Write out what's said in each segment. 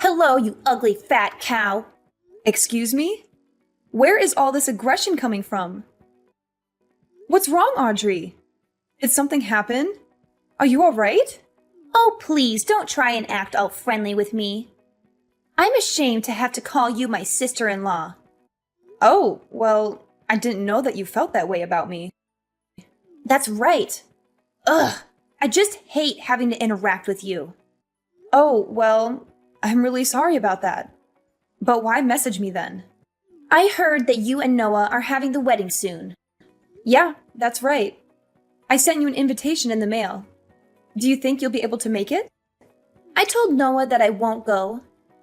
Hello, you ugly fat cow. Excuse me? Where is all this aggression coming from? What's wrong, Audrey? Did something happen? Are you all right? Oh, please don't try and act all friendly with me. I'm ashamed to have to call you my sister-in-law. Oh, well, I didn't know that you felt that way about me. That's right. Ugh, I just hate having to interact with you. Oh, well, I'm really sorry about that. But why message me then? I heard that you and Noah are having the wedding soon. Yeah, that's right. I sent you an invitation in the mail. Do you think you'll be able to make it? I told Noah that I won't go,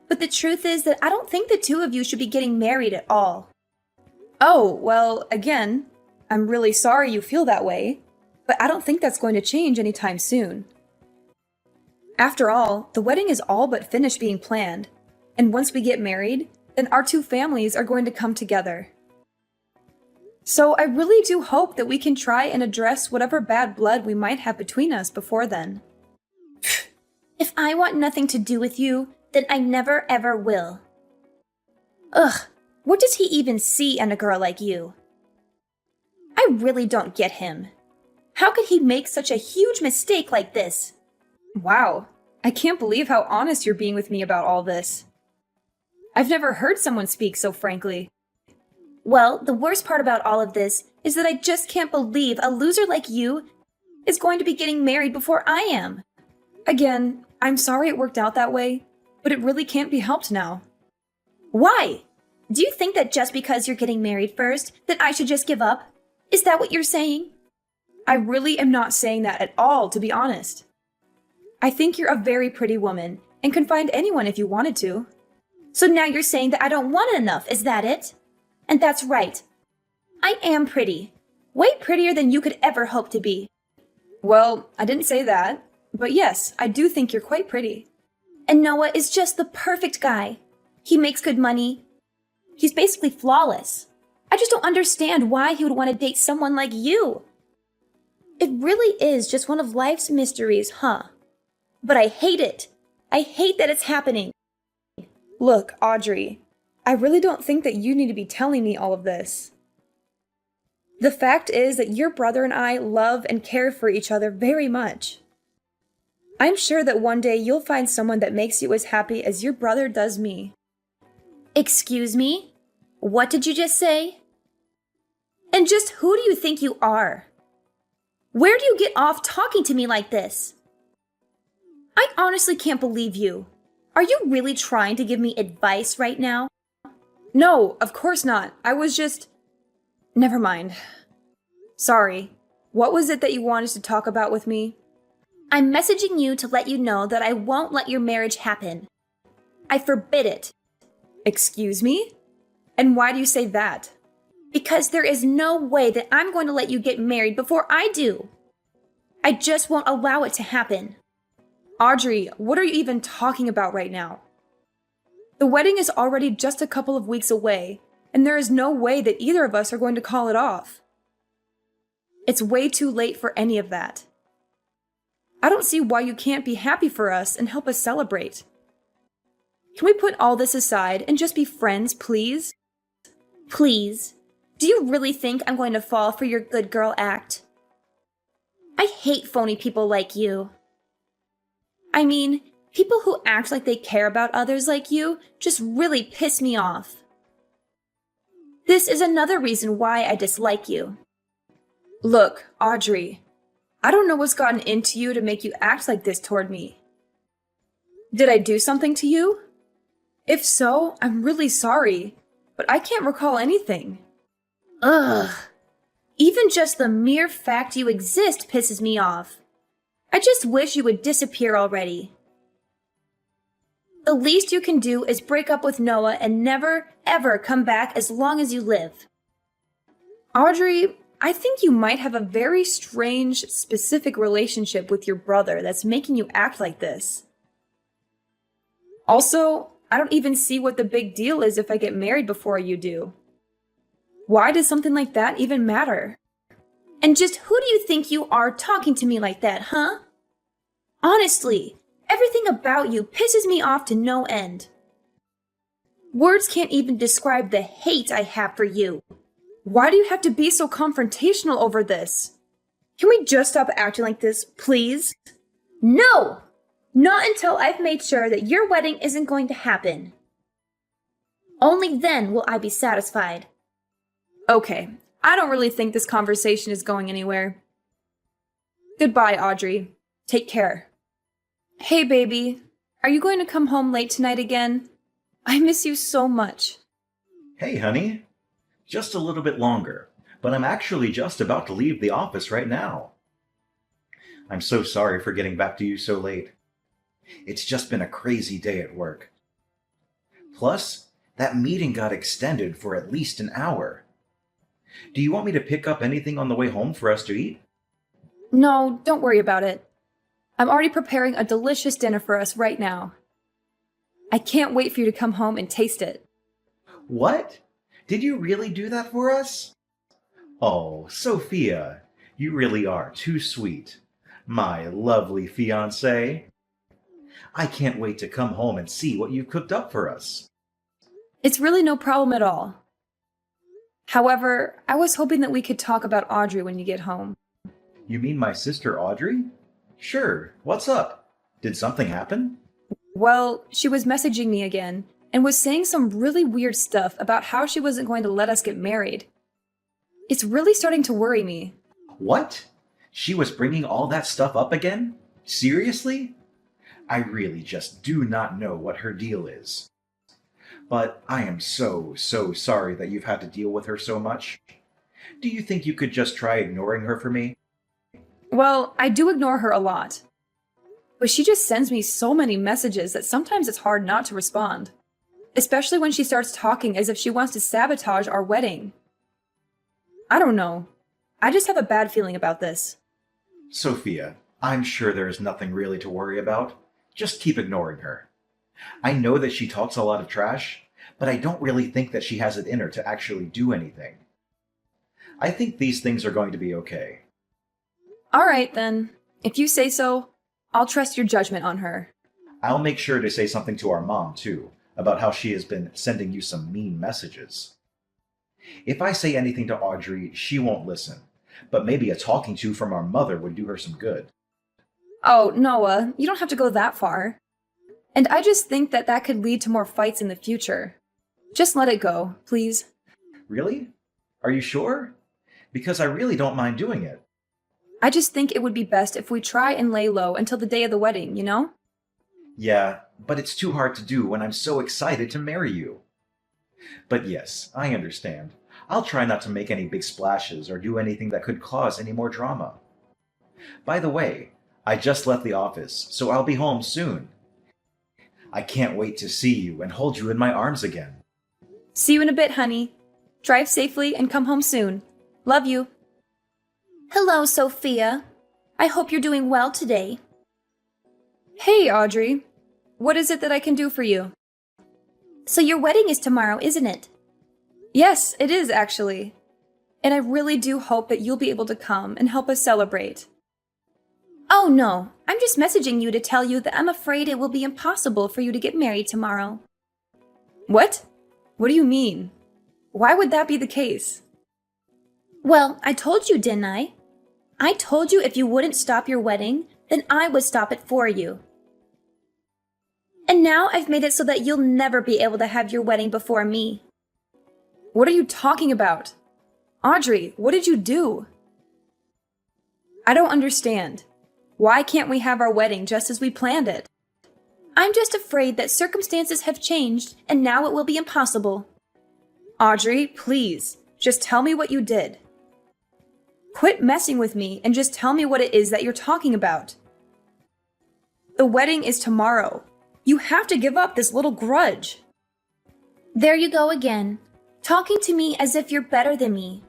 but the truth is that I don't think the two of you should be getting married at all. Oh, well, again, I'm really sorry you feel that way, but I don't think that's going to change anytime soon. After all, the wedding is all but finished being planned, and once we get married, then our two families are going to come together. So I really do hope that we can try and address whatever bad blood we might have between us before then. If I want nothing to do with you, then I never ever will. Ugh, what does he even see in a girl like you? I really don't get him. How could he make such a huge mistake like this? Wow, I can't believe how honest you're being with me about all this. I've never heard someone speak so frankly. Well, the worst part about all of this is that I just can't believe a loser like you is going to be getting married before I am. Again, I'm sorry it worked out that way, but it really can't be helped now. Why? Do you think that just because you're getting married first, that I should just give up? Is that what you're saying? I really am not saying that at all, to be honest. I think you're a very pretty woman and can find anyone if you wanted to. So now you're saying that I don't want it enough, is that it? And that's right. I am pretty. Way prettier than you could ever hope to be. Well, I didn't say that, but yes, I do think you're quite pretty. And Noah is just the perfect guy. He makes good money. He's basically flawless. I just don't understand why he would want to date someone like you. It really is just one of life's mysteries, huh? But I hate it. I hate that it's happening. Look, Audrey, I really don't think that you need to be telling me all of this. The fact is that your brother and I love and care for each other very much. I'm sure that one day you'll find someone that makes you as happy as your brother does me. Excuse me? What did you just say? And just who do you think you are? Where do you get off talking to me like this? I honestly can't believe you. Are you really trying to give me advice right now? No, of course not. I was just... Never mind. Sorry. What was it that you wanted to talk about with me? I'm messaging you to let you know that I won't let your marriage happen. I forbid it. Excuse me? And why do you say that? Because there is no way that I'm going to let you get married before I do. I just won't allow it to happen. Audrey, what are you even talking about right now? The wedding is already just a couple of weeks away, and there is no way that either of us are going to call it off. It's way too late for any of that. I don't see why you can't be happy for us and help us celebrate. Can we put all this aside and just be friends, please? Please? Do you really think I'm going to fall for your good girl act? I hate phony people like you. I mean, people who act like they care about others like you just really piss me off. This is another reason why I dislike you. Look, Audrey, I don't know what's gotten into you to make you act like this toward me. Did I do something to you? If so, I'm really sorry, but I can't recall anything. Ugh. Even just the mere fact you exist pisses me off. I just wish you would disappear already. The least you can do is break up with Noah and never, ever come back as long as you live. Audrey, I think you might have a very strange, specific relationship with your brother that's making you act like this. Also, I don't even see what the big deal is if I get married before you do. Why does something like that even matter? And just who do you think you are talking to me like that, huh? Honestly, everything about you pisses me off to no end. Words can't even describe the hate I have for you. Why do you have to be so confrontational over this? Can we just stop acting like this, please? No! Not until I've made sure that your wedding isn't going to happen. Only then will I be satisfied. Okay, I don't really think this conversation is going anywhere. Goodbye, Audrey. Take care. Hey, baby. Are you going to come home late tonight again? I miss you so much. Hey, honey. Just a little bit longer, but I'm actually just about to leave the office right now. I'm so sorry for getting back to you so late. It's just been a crazy day at work. Plus, that meeting got extended for at least an hour. Do you want me to pick up anything on the way home for us to eat? No, don't worry about it. I'm already preparing a delicious dinner for us right now. I can't wait for you to come home and taste it. What? Did you really do that for us? Oh, Sophia, you really are too sweet. My lovely fiancée. I can't wait to come home and see what you've cooked up for us. It's really no problem at all. However, I was hoping that we could talk about Audrey when you get home. You mean my sister Audrey? Sure, what's up? Did something happen? Well, she was messaging me again and was saying some really weird stuff about how she wasn't going to let us get married. It's really starting to worry me. What? She was bringing all that stuff up again? Seriously? I really just do not know what her deal is. But I am so sorry that you've had to deal with her so much. Do you think you could just try ignoring her for me? Well, I do ignore her a lot. But she just sends me so many messages that sometimes it's hard not to respond. Especially when she starts talking as if she wants to sabotage our wedding. I don't know. I just have a bad feeling about this. Sophia, I'm sure there is nothing really to worry about. Just keep ignoring her. I know that she talks a lot of trash, but I don't really think that she has it in her to actually do anything. I think these things are going to be okay. All right, then. If you say so, I'll trust your judgment on her. I'll make sure to say something to our mom, too, about how she has been sending you some mean messages. If I say anything to Audrey, she won't listen, but maybe a talking to from our mother would do her some good. Oh, Noah, you don't have to go that far. And I just think that that could lead to more fights in the future. Just let it go, please. Really? Are you sure? Because I really don't mind doing it. I just think it would be best if we try and lay low until the day of the wedding, you know? Yeah, but it's too hard to do when I'm so excited to marry you. But yes, I understand. I'll try not to make any big splashes or do anything that could cause any more drama. By the way, I just left the office, so I'll be home soon. I can't wait to see you and hold you in my arms again. See you in a bit, honey. Drive safely and come home soon. Love you. Hello, Sophia. I hope you're doing well today. Hey, Audrey. What is it that I can do for you? So your wedding is tomorrow, isn't it? Yes, it is, actually. And I really do hope that you'll be able to come and help us celebrate. Oh no, I'm just messaging you to tell you that I'm afraid it will be impossible for you to get married tomorrow. What? What do you mean? Why would that be the case? Well, I told you, didn't I? I told you if you wouldn't stop your wedding, then I would stop it for you. And now I've made it so that you'll never be able to have your wedding before me. What are you talking about? Audrey, what did you do? I don't understand. Why can't we have our wedding just as we planned it? I'm just afraid that circumstances have changed and now it will be impossible. Audrey, please, just tell me what you did. Quit messing with me and just tell me what it is that you're talking about. The wedding is tomorrow. You have to give up this little grudge. There you go again, talking to me as if you're better than me.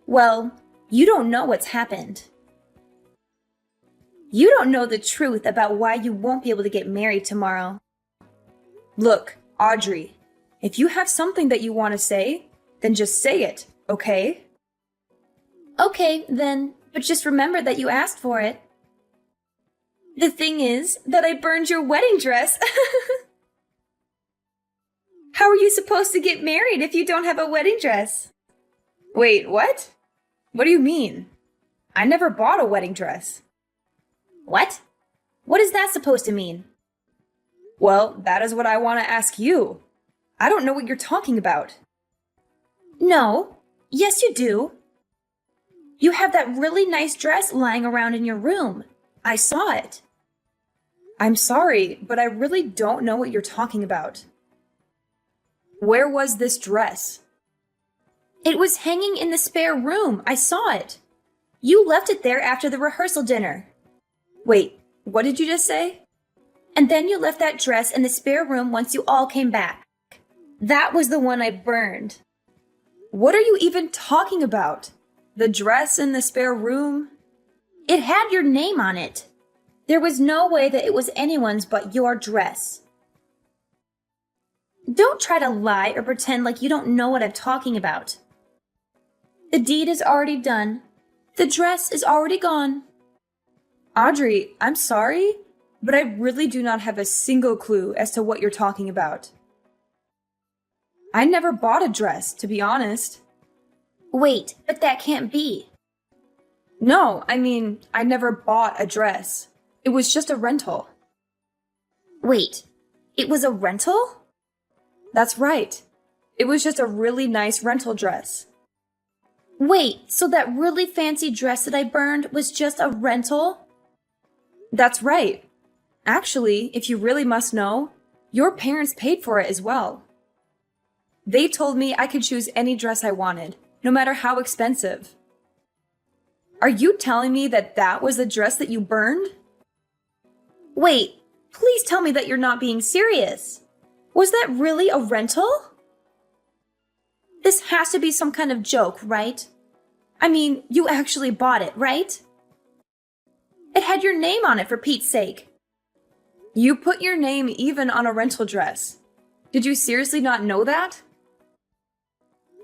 Well, you don't know what's happened. You don't know the truth about why you won't be able to get married tomorrow. Look, Audrey, if you have something that you want to say, then just say it, okay? Okay, then, but just remember that you asked for it. The thing is that I burned your wedding dress. How are you supposed to get married if you don't have a wedding dress? Wait, what? What do you mean? I never bought a wedding dress. What? What is that supposed to mean? Well, that is what I want to ask you. I don't know what you're talking about. No. Yes, you do. You have that really nice dress lying around in your room. I saw it. I'm sorry, but I really don't know what you're talking about. Where was this dress? It was hanging in the spare room. I saw it. You left it there after the rehearsal dinner. Wait, what did you just say? And then you left that dress in the spare room once you all came back. That was the one I burned. What are you even talking about? The dress in the spare room? It had your name on it. There was no way that it was anyone's but your dress. Don't try to lie or pretend like you don't know what I'm talking about. The deed is already done. The dress is already gone. Audrey, I'm sorry, but I really do not have a single clue as to what you're talking about. I never bought a dress, to be honest. Wait, but that can't be. No, I mean, I never bought a dress. It was just a rental. Wait, it was a rental? That's right. It was just a really nice rental dress. Wait, so that really fancy dress that I burned was just a rental? That's right. Actually, if you really must know, your parents paid for it as well. They told me I could choose any dress I wanted, no matter how expensive. Are you telling me that that was the dress that you burned? Wait, please tell me that you're not being serious. Was that really a rental? This has to be some kind of joke, right? I mean, you actually bought it, right? It had your name on it, for Pete's sake. You put your name even on a rental dress. Did you seriously not know that?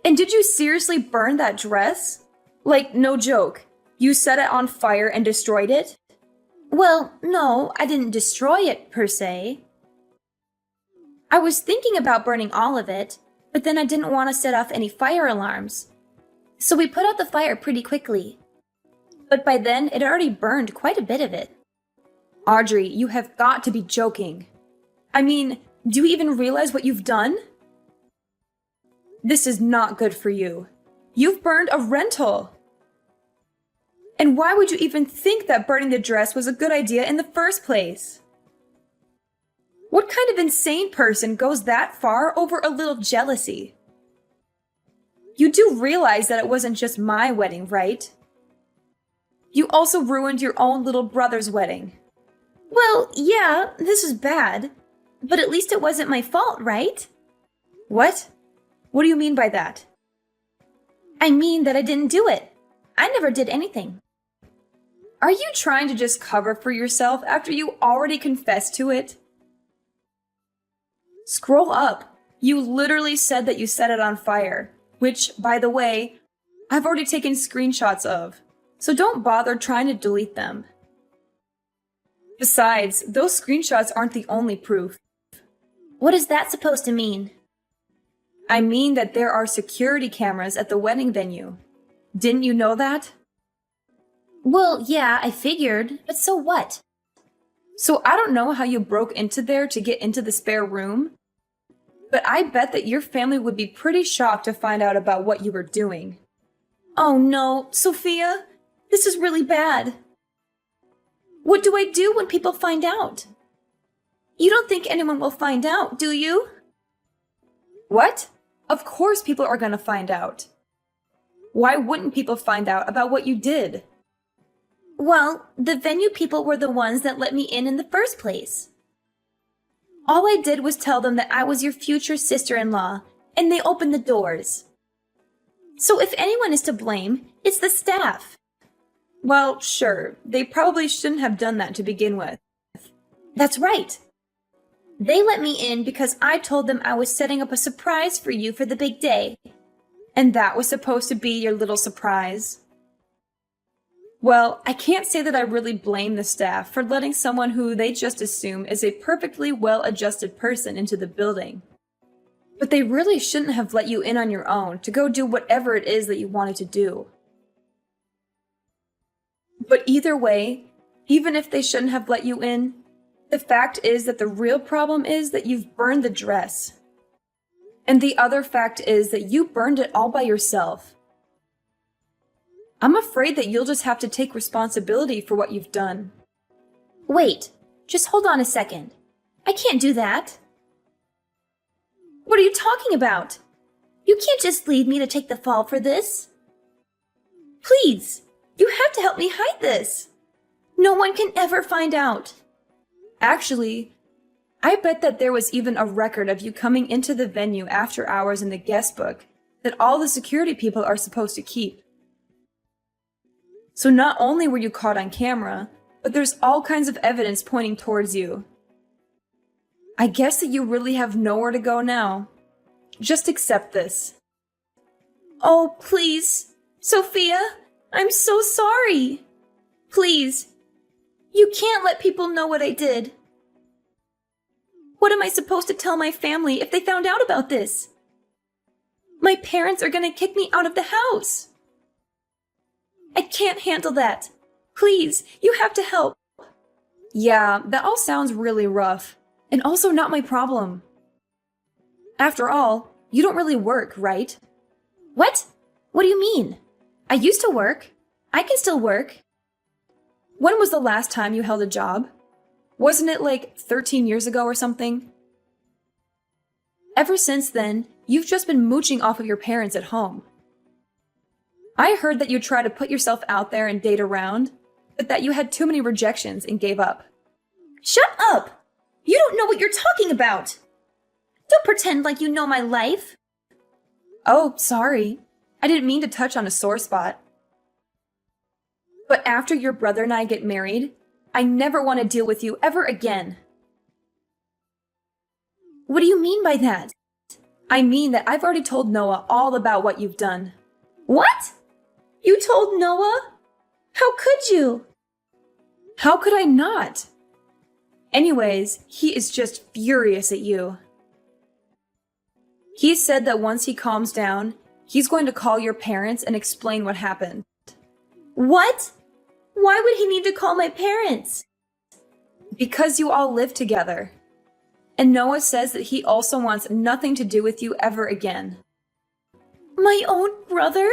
And did you seriously burn that dress? Like, no joke. You set it on fire and destroyed it? Well, no, I didn't destroy it, per se. I was thinking about burning all of it, but then I didn't want to set off any fire alarms. So we put out the fire pretty quickly. But by then, it had already burned quite a bit of it. Audrey, you have got to be joking. I mean, do you even realize what you've done? This is not good for you. You've burned a rental. And why would you even think that burning the dress was a good idea in the first place? What kind of insane person goes that far over a little jealousy? You do realize that it wasn't just my wedding, right? You also ruined your own little brother's wedding. Well, yeah, this is bad. But at least it wasn't my fault, right? What? What do you mean by that? I mean that I didn't do it. I never did anything. Are you trying to just cover for yourself after you already confessed to it? Scroll up. You literally said that you set it on fire, which, by the way, I've already taken screenshots of, so don't bother trying to delete them. Besides, those screenshots aren't the only proof. What is that supposed to mean? I mean that there are security cameras at the wedding venue. Didn't you know that? Well, yeah, I figured, but so what? So I don't know how you broke into there to get into the spare room, but I bet that your family would be pretty shocked to find out about what you were doing. Oh no, Sophia, this is really bad. What do I do when people find out? You don't think anyone will find out, do you? What? Of course people are gonna find out. Why wouldn't people find out about what you did? Well, the venue people were the ones that let me in the first place. All I did was tell them that I was your future sister-in-law, and they opened the doors. So if anyone is to blame, it's the staff. Well, sure, they probably shouldn't have done that to begin with. That's right. They let me in because I told them I was setting up a surprise for you for the big day. And that was supposed to be your little surprise. Well, I can't say that I really blame the staff for letting someone who they just assume is a perfectly well-adjusted person into the building. But they really shouldn't have let you in on your own to go do whatever it is that you wanted to do. But either way, even if they shouldn't have let you in, the fact is that the real problem is that you've burned the dress. And the other fact is that you burned it all by yourself. I'm afraid that you'll just have to take responsibility for what you've done. Wait, just hold on a second. I can't do that. What are you talking about? You can't just leave me to take the fall for this. Please, you have to help me hide this. No one can ever find out. Actually, I bet that there was even a record of you coming into the venue after hours in the guest book that all the security people are supposed to keep. So not only were you caught on camera, but there's all kinds of evidence pointing towards you. I guess that you really have nowhere to go now. Just accept this. Oh, please, Sophia, I'm so sorry. Please, you can't let people know what I did. What am I supposed to tell my family if they found out about this? My parents are going to kick me out of the house. I can't handle that. Please, you have to help. Yeah, that all sounds really rough, and also not my problem. After all, you don't really work, right? What? What do you mean? I used to work. I can still work. When was the last time you held a job? Wasn't it like 13 years ago or something? Ever since then, you've just been mooching off of your parents at home. I heard that you tried to put yourself out there and date around, but that you had too many rejections and gave up. Shut up! You don't know what you're talking about! Don't pretend like you know my life. Oh, sorry. I didn't mean to touch on a sore spot. But after your brother and I get married, I never want to deal with you ever again. What do you mean by that? I mean that I've already told Noah all about what you've done. What? You told Noah? How could you? How could I not? Anyways, he is just furious at you. He said that once he calms down, he's going to call your parents and explain what happened. What? Why would he need to call my parents? Because you all live together. And Noah says that he also wants nothing to do with you ever again. My own brother?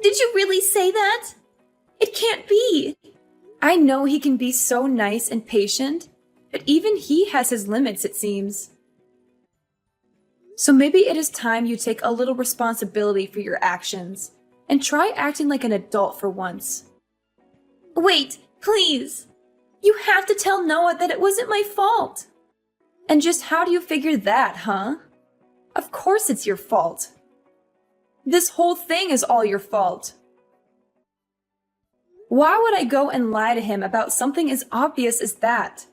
Did you really say that? It can't be. I know he can be so nice and patient, but even he has his limits, it seems. So maybe it is time you take a little responsibility for your actions and try acting like an adult for once. Wait, please. You have to tell Noah that it wasn't my fault. And just how do you figure that, huh? Of course it's your fault. This whole thing is all your fault. Why would I go and lie to him about something as obvious as that?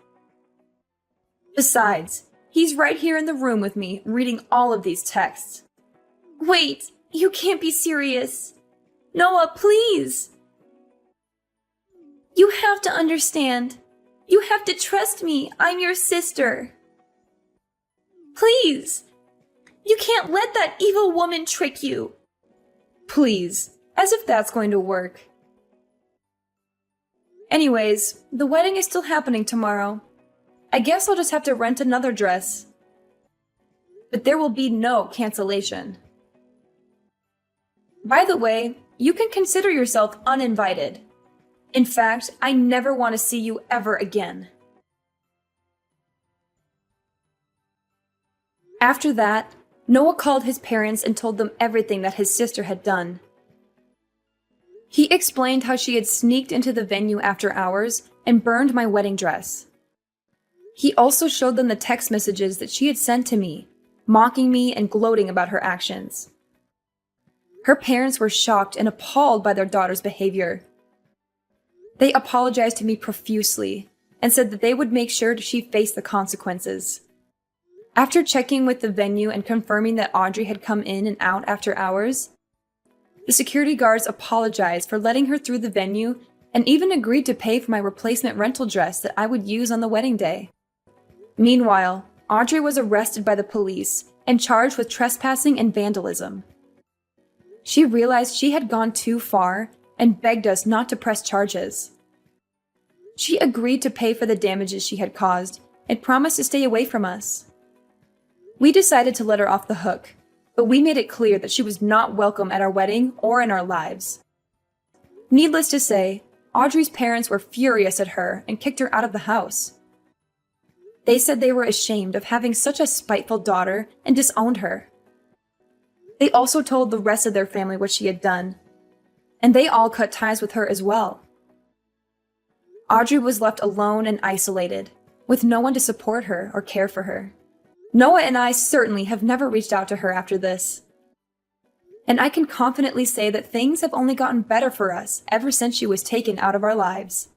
Besides, he's right here in the room with me, reading all of these texts. Wait, you can't be serious. Noah, please. You have to understand. You have to trust me. I'm your sister. Please. You can't let that evil woman trick you. Please, as if that's going to work. Anyways, the wedding is still happening tomorrow. I guess I'll just have to rent another dress. But there will be no cancellation. By the way, you can consider yourself uninvited. In fact, I never want to see you ever again. After that, Noah called his parents and told them everything that his sister had done. He explained how she had sneaked into the venue after hours and burned my wedding dress. He also showed them the text messages that she had sent to me, mocking me and gloating about her actions. Her parents were shocked and appalled by their daughter's behavior. They apologized to me profusely and said that they would make sure she faced the consequences. After checking with the venue and confirming that Audrey had come in and out after hours, the security guards apologized for letting her through the venue and even agreed to pay for my replacement rental dress that I would use on the wedding day. Meanwhile, Audrey was arrested by the police and charged with trespassing and vandalism. She realized she had gone too far and begged us not to press charges. She agreed to pay for the damages she had caused and promised to stay away from us. We decided to let her off the hook, but we made it clear that she was not welcome at our wedding or in our lives. Needless to say, Audrey's parents were furious at her and kicked her out of the house. They said they were ashamed of having such a spiteful daughter and disowned her. They also told the rest of their family what she had done, and they all cut ties with her as well. Audrey was left alone and isolated, with no one to support her or care for her. Noah and I certainly have never reached out to her after this. And I can confidently say that things have only gotten better for us ever since she was taken out of our lives.